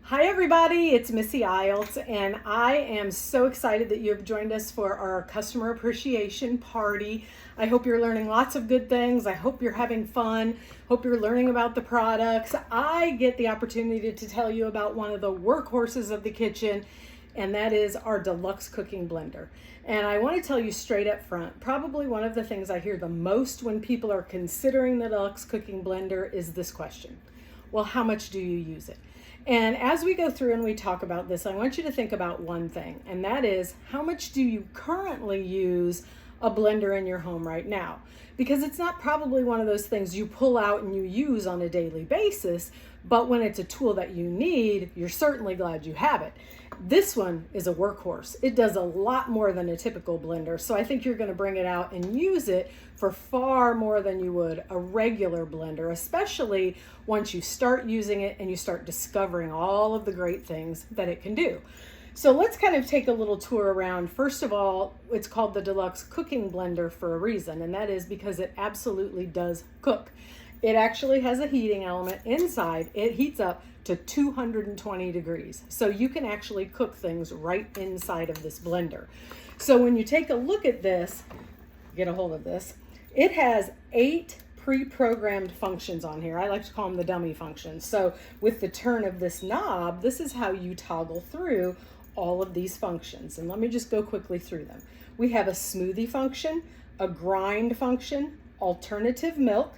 Hi everybody, it's Missy Iles, and I am so excited that you have joined us for our customer appreciation party. I hope you're learning lots of good things. I hope you're having fun. Hope you're learning about the products. I get the opportunity to tell you about one of the workhorses of the kitchen, and that is our Deluxe cooking blender. And I want to tell you straight up front, probably one of the things I hear the most when people are considering the Deluxe cooking blender is this question. Well, how much do you use it? And as we go through and we talk about this, I want you to think about one thing, and that is how much do you currently use a blender in your home right now? Because it's not probably one of those things you pull out and you use on a daily basis, but when it's a tool that you need, you're certainly glad you have it. This one is a workhorse. It does a lot more than a typical blender, so I think you're going to bring it out and use it for far more than you would a regular blender, especially once you start using it and you start discovering all of the great things that it can do. So let's kind of take a little tour around. First of all, it's called the Deluxe cooking blender for a reason, and that is because it absolutely does cook. It actually has a heating element inside. It heats up to 220 degrees. So you can actually cook things right inside of this blender. So when you take a look at this, get a hold of this, it has 8 pre-programmed functions on here. I like to call them the dummy functions. So with the turn of this knob, this is how you toggle through all of these functions. And let me just go quickly through them. We have a smoothie function, a grind function, alternative milk,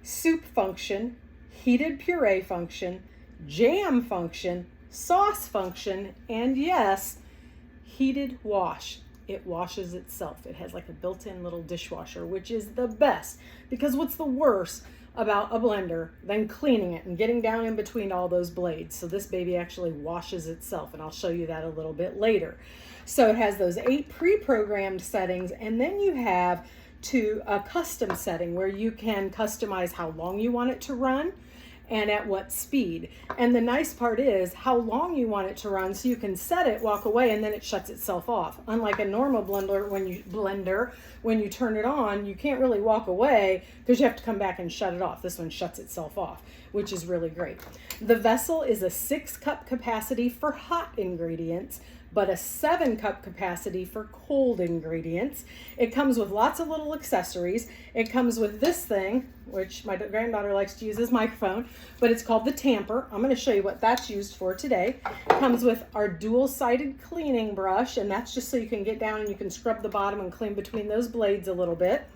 soup function, heated puree function, jam function, sauce function, and yes, heated wash. It washes itself. It has like a built-in little dishwasher, which is the best, because what's the worst about a blender than cleaning it and getting down in between all those blades? So this baby actually washes itself, and I'll show you that a little bit later. So it has those 8 pre-programmed settings, and then you have a custom setting where you can customize how long you want it to run and at what speed. And the nice part is how long you want it to run, so you can set it, walk away, and then it shuts itself off. Unlike a normal blender, when you turn it on, you can't really walk away because you have to come back and shut it off. This one shuts itself off, which is really great. The vessel is a 6-cup capacity for hot ingredients, but a 7-cup capacity for cold ingredients. It comes with lots of little accessories. It comes with this thing, which my granddaughter likes to use as microphone, but it's called the tamper. I'm going to show you what that's used for today. It comes with our dual-sided cleaning brush, and that's just so you can get down and you can scrub the bottom and clean between those blades a little bit.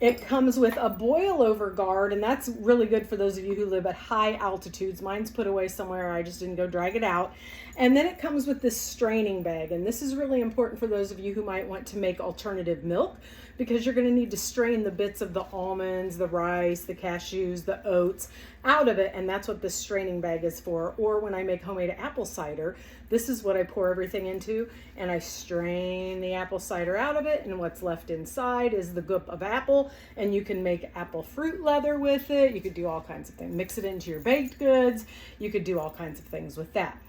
It comes with a boil-over guard, and that's really good for those of you who live at high altitudes. Mine's put away somewhere. I just didn't go drag it out. And then it comes with this straining bag, and this is really important for those of you who might want to make alternative milk, because you're going to need to strain the bits of the almonds, the rice, the cashews, the oats out of it, and that's what this straining bag is for. Or when I make homemade apple cider, this is what I pour everything into, and I strain the apple cider out of it, and what's left inside is the goop of apple, and you can make apple fruit leather with it. You could do all kinds of things. Mix it into your baked goods. You could do all kinds of things with that.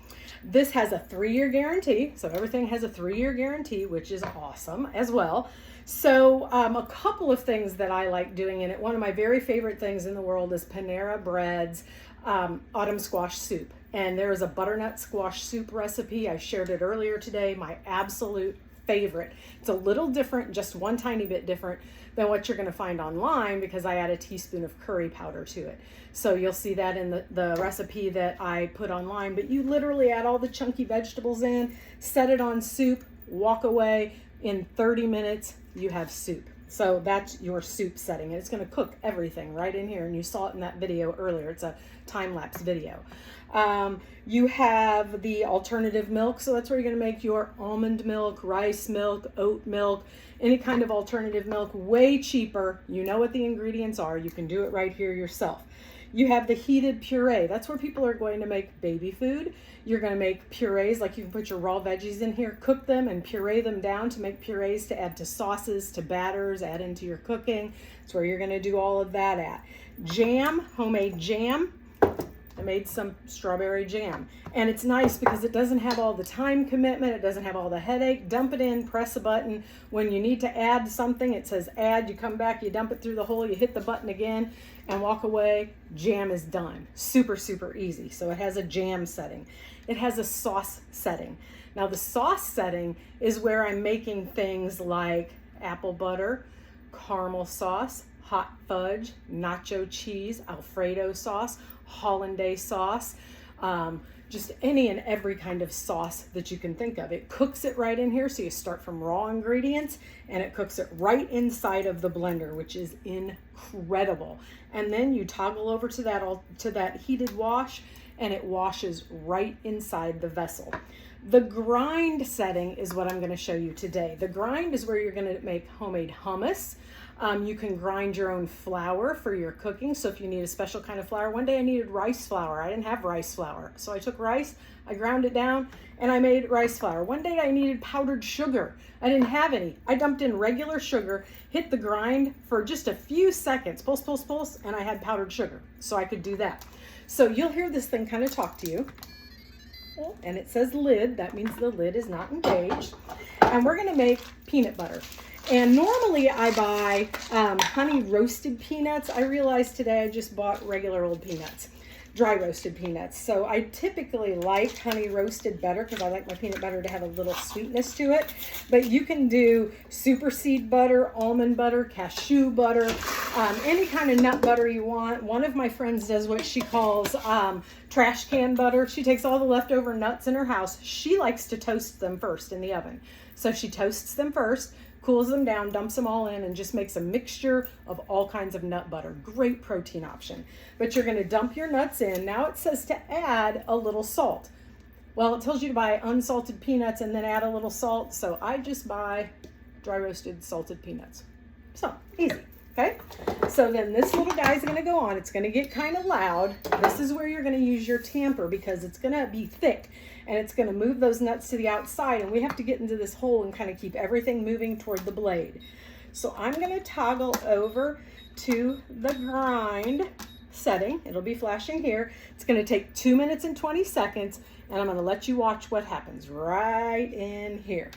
This has a 3-year guarantee, so everything has a 3-year guarantee, which is awesome as well. So a couple of things that I like doing in it. One of my very favorite things in the world is Panera Bread's autumn squash soup. And there is a butternut squash soup recipe. I shared it earlier today, my absolute favorite. It's a little different, just one tiny bit different than what you're going to find online, because I add a teaspoon of curry powder to it. So you'll see that in the recipe that I put online, but you literally add all the chunky vegetables in, set it on soup, walk away. In 30 minutes, you have soup. So that's your soup setting. It's going to cook everything right in here, and you saw it in that video earlier. It's a time-lapse video. You have the alternative milk, so that's where you're going to make your almond milk, rice milk, oat milk, any kind of alternative milk, way cheaper. You know what the ingredients are. You can do it right here yourself. You have the heated puree. That's where people are going to make baby food. You're going to make purees, like you can put your raw veggies in here, cook them and puree them down to make purees to add to sauces, to batters, add into your cooking. That's where you're going to do all of that at. Jam, homemade jam. I made some strawberry jam. And it's nice because it doesn't have all the time commitment. It doesn't have all the headache. Dump it in, press a button. When you need to add something, it says add. You come back, you dump it through the hole, you hit the button again and walk away. Jam is done. Super, super easy. So it has a jam setting. It has a sauce setting. Now the sauce setting is where I'm making things like apple butter, caramel sauce, hot fudge, nacho cheese, Alfredo sauce, hollandaise sauce, just any and every kind of sauce that you can think of. It cooks it right in here, so you start from raw ingredients and it cooks it right inside of the blender, which is incredible. And then you toggle over to that heated wash and it washes right inside the vessel. The grind setting is what I'm going to show you today. The grind is where you're going to make homemade hummus. You can grind your own flour for your cooking. So if you need a special kind of flour, one day I needed rice flour. I didn't have rice flour. So I took rice, I ground it down, and I made rice flour. One day I needed powdered sugar. I didn't have any. I dumped in regular sugar, hit the grind for just a few seconds, pulse, pulse, pulse, and I had powdered sugar. So I could do that. So you'll hear this thing kind of talk to you. And it says lid. That means the lid is not engaged. And we're going to make peanut butter. And normally I buy honey roasted peanuts. I realized today I just bought regular old peanuts, dry roasted peanuts. So I typically like honey roasted better because I like my peanut butter to have a little sweetness to it. But you can do super seed butter, almond butter, cashew butter, any kind of nut butter you want. One of my friends does what she calls trash can butter. She takes all the leftover nuts in her house. She likes to toast them first in the oven. So she toasts them first, cools them down, dumps them all in, and just makes a mixture of all kinds of nut butter. Great protein option. But you're going to dump your nuts in. Now it says to add a little salt. Well, it tells you to buy unsalted peanuts and then add a little salt. So I just buy dry roasted salted peanuts. So easy. Okay. So then this little guy is going to go on. It's going to get kind of loud. This is where you're going to use your tamper because it's going to be thick and it's going to move those nuts to the outside. And we have to get into this hole and kind of keep everything moving toward the blade. So I'm going to toggle over to the grind setting. It'll be flashing here. It's going to take 2 minutes and 20 seconds. And I'm going to let you watch what happens right in here.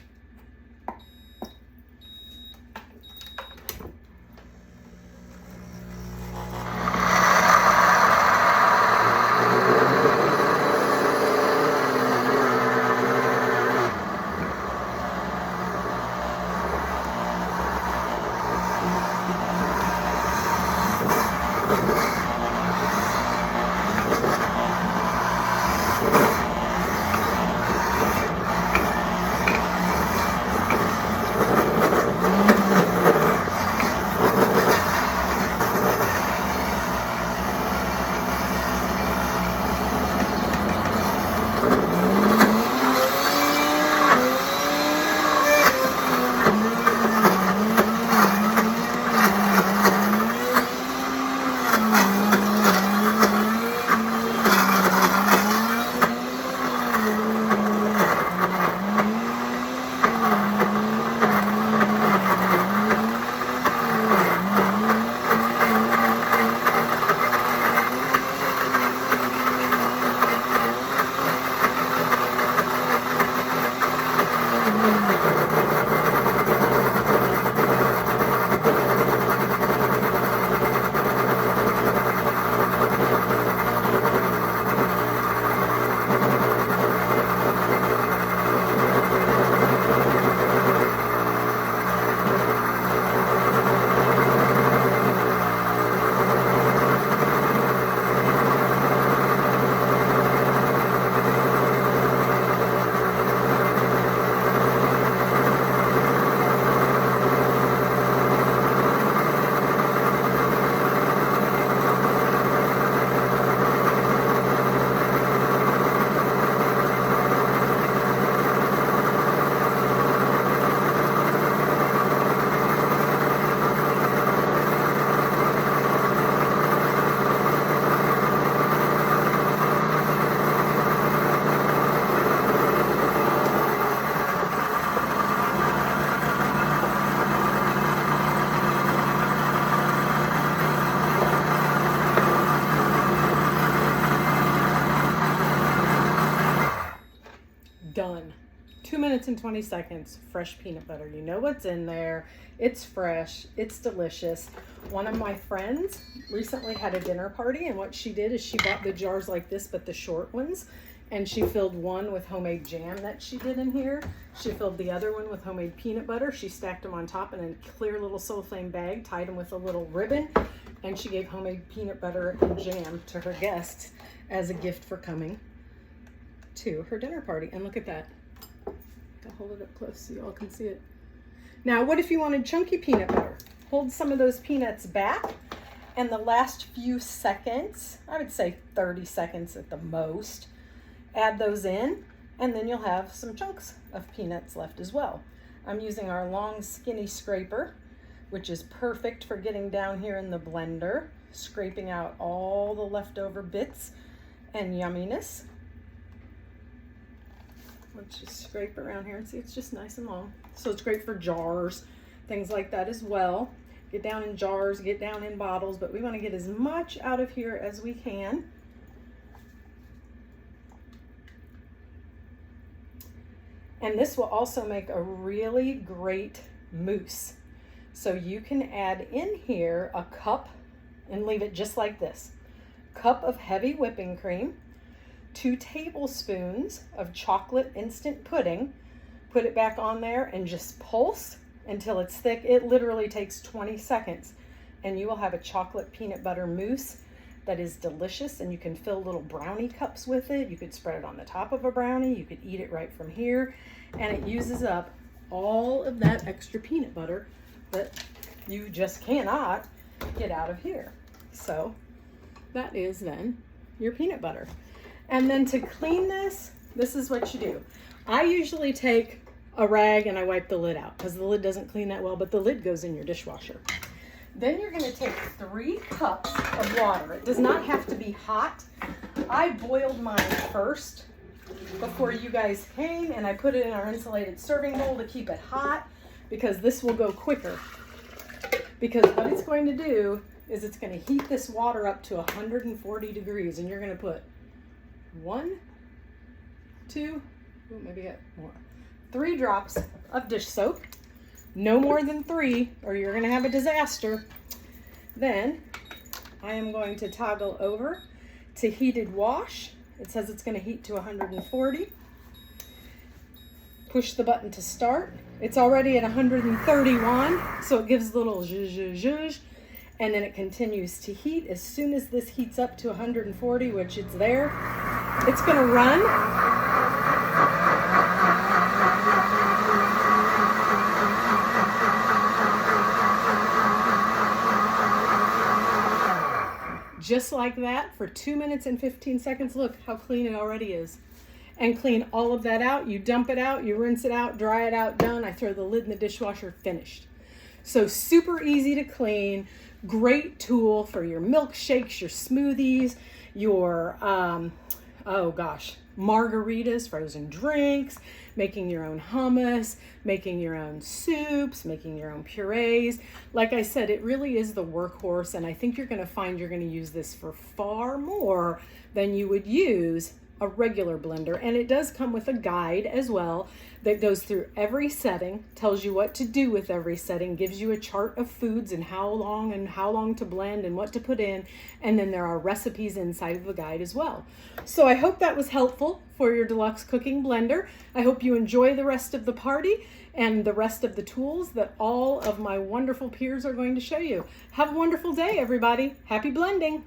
Done. 2 minutes and 20 seconds, fresh peanut butter. You know what's in there. It's fresh, it's delicious. One of my friends recently had a dinner party, and what she did is she bought the jars like this, but the short ones, and she filled one with homemade jam that she did in here. She filled the other one with homemade peanut butter. She stacked them on top in a clear little cellophane bag, tied them with a little ribbon, and she gave homemade peanut butter and jam to her guests as a gift for coming to her dinner party. And look at that. I'll hold it up close so you all can see it. Now, what if you wanted chunky peanut butter? Hold some of those peanuts back, and the last few seconds, I would say 30 seconds at the most, add those in, and then you'll have some chunks of peanuts left as well. I'm using our long skinny scraper, which is perfect for getting down here in the blender, scraping out all the leftover bits and yumminess. Let's just scrape around here and see, it's just nice and long. So it's great for jars, things like that as well. Get down in jars, get down in bottles, but we want to get as much out of here as we can. And this will also make a really great mousse. So you can add in here a cup and leave it just like this. Cup of heavy whipping cream, 2 tablespoons of chocolate instant pudding. Put it back on there and just pulse until it's thick. It literally takes 20 seconds and you will have a chocolate peanut butter mousse that is delicious, and you can fill little brownie cups with it. You could spread it on the top of a brownie. You could eat it right from here, and it uses up all of that extra peanut butter that you just cannot get out of here. So that is then your peanut butter. And then to clean this is what you do. I usually take a rag and I wipe the lid out because the lid doesn't clean that well, but the lid goes in your dishwasher. Then you're going to take 3 cups of water. It does not have to be hot. I boiled mine first before you guys came, and I put it in our insulated serving bowl to keep it hot because this will go quicker. Because what it's going to do is it's going to heat this water up to 140 degrees, and you're going to put 1, 2, maybe more, 3 drops of dish soap. No more than 3 or you're going to have a disaster. Then I am going to toggle over to heated wash. It says it's going to heat to 140. Push the button to start. It's already at 131, so it gives a little zhuzh, zhuzh, zhuzh, and then it continues to heat. As soon as this heats up to 140, which it's there, it's going to run. Just like that for 2 minutes and 15 seconds. Look how clean it already is. And clean all of that out. You dump it out, you rinse it out, dry it out, done. I throw the lid in the dishwasher, finished. So super easy to clean. Great tool for your milkshakes, your smoothies, your, margaritas, frozen drinks, making your own hummus, making your own soups, making your own purees. Like I said, it really is the workhorse, and I think you're going to find you're going to use this for far more than you would use a regular blender. And it does come with a guide as well that goes through every setting, tells you what to do with every setting, gives you a chart of foods and how long to blend and what to put in, and then there are recipes inside of the guide as well. So I hope that was helpful for your Deluxe cooking blender. I hope you enjoy the rest of the party and the rest of the tools that all of my wonderful peers are going to show you. Have a wonderful day, everybody. Happy blending.